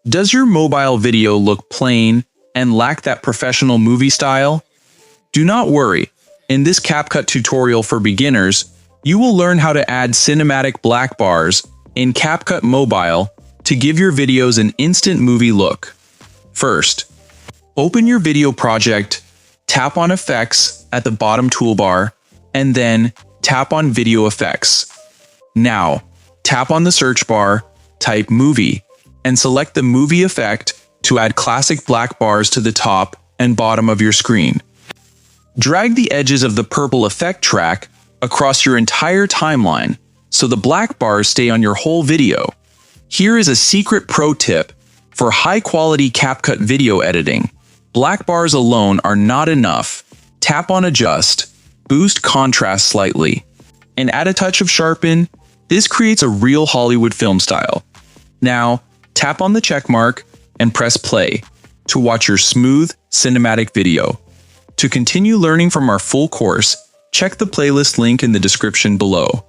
Does your mobile video look plain and lack that professional movie style? Do not worry. In this CapCut tutorial for beginners, you will learn how to add cinematic black bars in CapCut Mobile to give your videos an instant movie look. First, open your video project, tap on Effects at the bottom toolbar, and then tap on Video Effects. Now, tap on the search bar, type Movie, and select the movie effect to add classic black bars to the top and bottom of your screen. Drag the edges of the purple effect track across your entire timeline so the black bars stay on your whole video. Here is a secret pro tip for high-quality CapCut video editing. Black bars alone are not enough. Tap on Adjust, boost contrast slightly, and add a touch of Sharpen. This creates a real Hollywood film style. Now, tap on the check mark and press play to watch your smooth, cinematic video. To continue learning from our full course, check the playlist link in the description below.